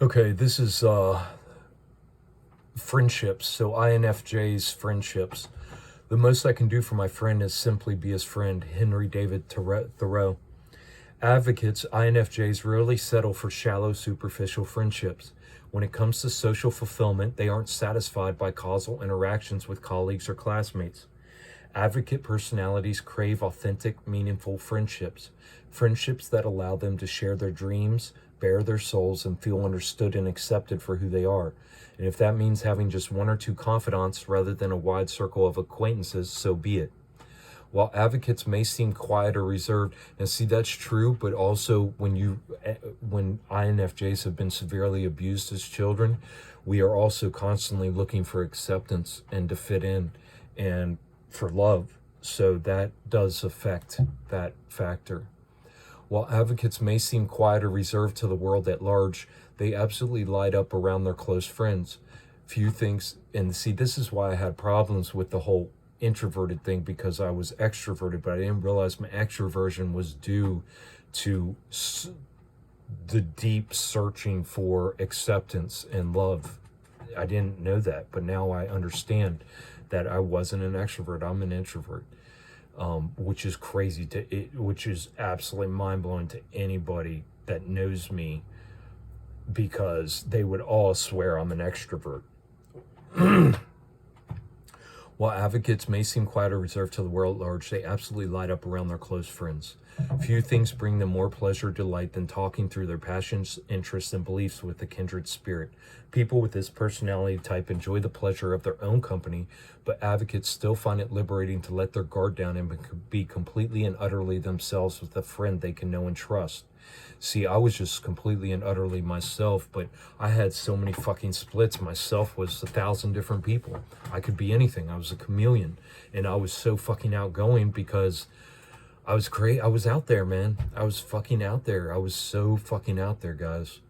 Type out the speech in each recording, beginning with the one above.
Okay, this is friendships. So INFJ's friendships. The most I can do for my friend is simply be his friend. Henry David Thoreau. Advocates, INFJs rarely settle for shallow, superficial friendships. When it comes to social fulfillment, they aren't satisfied by causal interactions with colleagues or classmates. Advocate personalities crave authentic, meaningful friendships. Friendships that allow them to share their dreams, bare their souls, and feel understood and accepted for who they are. And if that means having just one or two confidants rather than a wide circle of acquaintances, so be it. While advocates may seem quiet or reserved, and see that's true, but also when INFJs have been severely abused as children, we are also constantly looking for acceptance and to fit in and for love. So that does affect that factor. While advocates may seem quiet or reserved to the world at large, they absolutely light up around their close friends. Few things, and see, this is why I had problems with the whole introverted thing, because I was extroverted, but I didn't realize my extroversion was due to the deep searching for acceptance and love. I didn't know that, but now I understand that I wasn't an extrovert. I'm an introvert, which is crazy which is absolutely mind blowing to anybody that knows me, because they would all swear I'm an extrovert. While advocates may seem quiet or reserved to the world at large, they absolutely light up around their close friends. Few things bring them more pleasure or delight than talking through their passions, interests, and beliefs with a kindred spirit. People with this personality type enjoy the pleasure of their own company, but advocates still find it liberating to let their guard down and be completely and utterly themselves with a friend they can know and trust. See, I was just completely and utterly myself, but I had so many fucking splits. Myself was 1,000 different people. I could be anything. I was a chameleon, and I was so fucking outgoing because I was great. I was out there, man. I was fucking out there. I was so fucking out there, guys.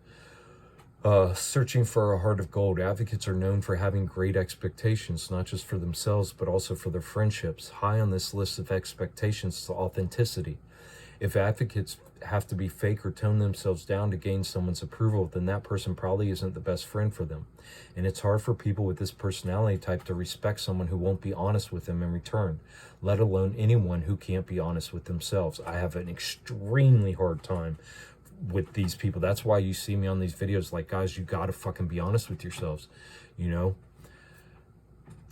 Searching for a heart of gold. Advocates are known for having great expectations, not just for themselves, but also for their friendships. High on this list of expectations is authenticity. If advocates have to be fake or tone themselves down to gain someone's approval, then that person probably isn't the best friend for them. And it's hard for people with this personality type to respect someone who won't be honest with them in return, let alone anyone who can't be honest with themselves. I have an extremely hard time with these people. That's why you see me on these videos like, guys, you gotta fucking be honest with yourselves, you know?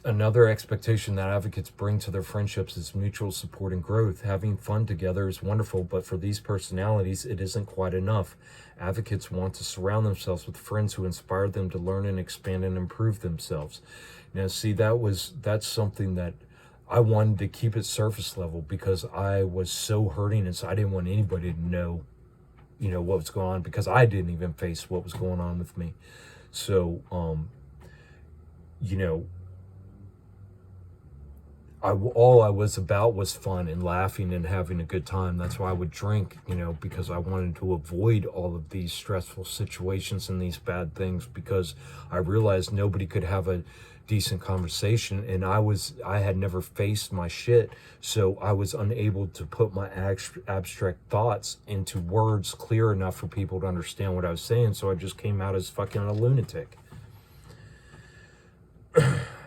Another expectation that advocates bring to their friendships is mutual support and growth. Having fun together is wonderful, but for these personalities, it isn't quite enough. Advocates want to surround themselves with friends who inspire them to learn and expand and improve themselves. Now, see, that's something that I wanted to keep at surface level, because I was so hurting, and so I didn't want anybody to know, what was going on, because I didn't even face what was going on with me. So, you know, all I was about was fun and laughing and having a good time. That's why I would drink, because I wanted to avoid all of these stressful situations and these bad things, because I realized nobody could have a decent conversation, and I had never faced my shit, so I was unable to put my abstract thoughts into words clear enough for people to understand what I was saying, so I just came out as fucking a lunatic.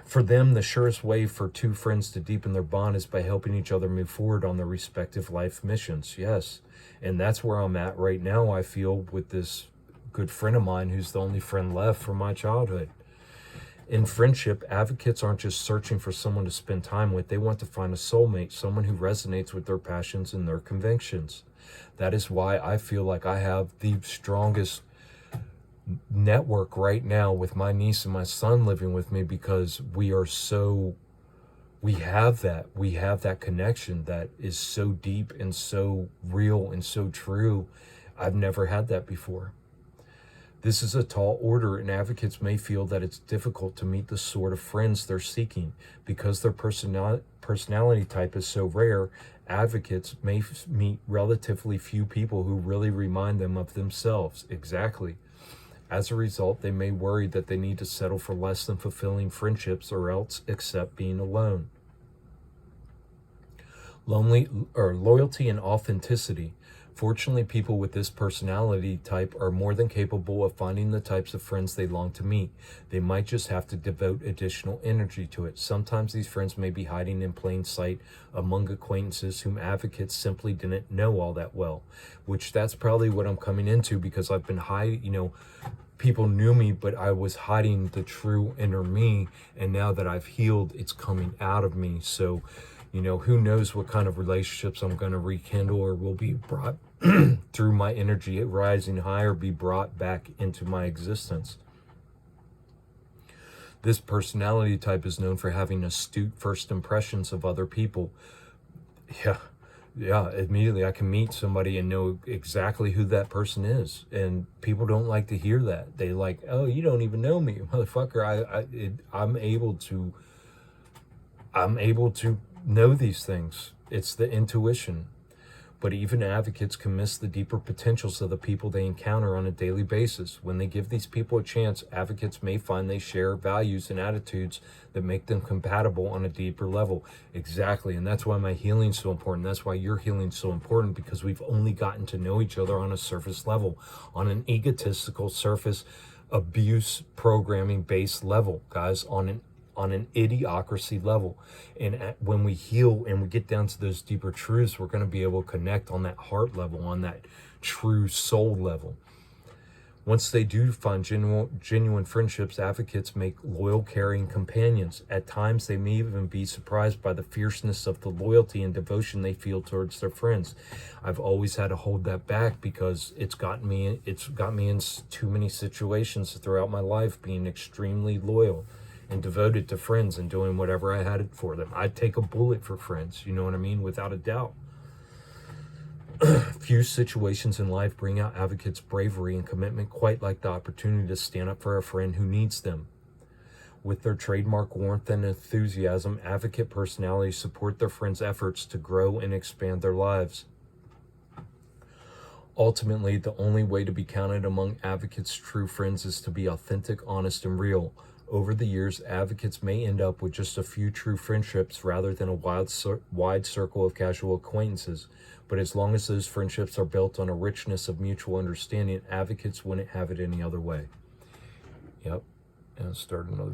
For them, the surest way for two friends to deepen their bond is by helping each other move forward on their respective life missions. Yes. And that's where I'm at right now, I feel, with this good friend of mine who's the only friend left from my childhood. In friendship, advocates aren't just searching for someone to spend time with. They want to find a soulmate, someone who resonates with their passions and their convictions. That is why I feel like I have the strongest network right now with my niece and my son living with me, because we have that connection that is so deep and so real and so true. I've never had that before. This is a tall order, and advocates may feel that it's difficult to meet the sort of friends they're seeking. Because their personality type is so rare, advocates may meet relatively few people who really remind them of themselves. Exactly. As a result, they may worry that they need to settle for less than fulfilling friendships or else accept being alone. Loyalty and authenticity. Fortunately, people with this personality type are more than capable of finding the types of friends they long to meet. They might just have to devote additional energy to it. Sometimes these friends may be hiding in plain sight among acquaintances whom advocates simply didn't know all that well, which that's probably what I'm coming into, because I've been hiding, people knew me, but I was hiding the true inner me. And now that I've healed, it's coming out of me. So, who knows what kind of relationships I'm going to rekindle or will be brought through my energy rising higher, be brought back into my existence. This personality type is known for having astute first impressions of other people. Yeah, immediately I can meet somebody and know exactly who that person is. And people don't like to hear that. They like, oh, you don't even know me, motherfucker. I'm able to know these things. It's the intuition. But even advocates can miss the deeper potentials of the people they encounter on a daily basis. When they give these people a chance, advocates may find they share values and attitudes that make them compatible on a deeper level. Exactly. And that's why my healing is so important. That's why your healing is so important, because we've only gotten to know each other on a surface level, on an egotistical surface, abuse programming based level, guys, on an idiocracy level. And when we heal and we get down to those deeper truths, we're going to be able to connect on that heart level, on that true soul level. Once they do find genuine friendships, advocates make loyal, caring companions. At times, they may even be surprised by the fierceness of the loyalty and devotion they feel towards their friends. I've always had to hold that back, because it's got me in too many situations throughout my life, being extremely loyal and devoted to friends and doing whatever I had for them. I'd take a bullet for friends, you know what I mean? Without a doubt. Few situations in life bring out advocates' bravery and commitment quite like the opportunity to stand up for a friend who needs them. With their trademark warmth and enthusiasm, advocate personalities support their friends' efforts to grow and expand their lives. Ultimately, the only way to be counted among advocates' true friends is to be authentic, honest, and real. Over the years, advocates may end up with just a few true friendships rather than a wide circle of casual acquaintances. But as long as those friendships are built on a richness of mutual understanding, advocates wouldn't have it any other way. Yep. And start another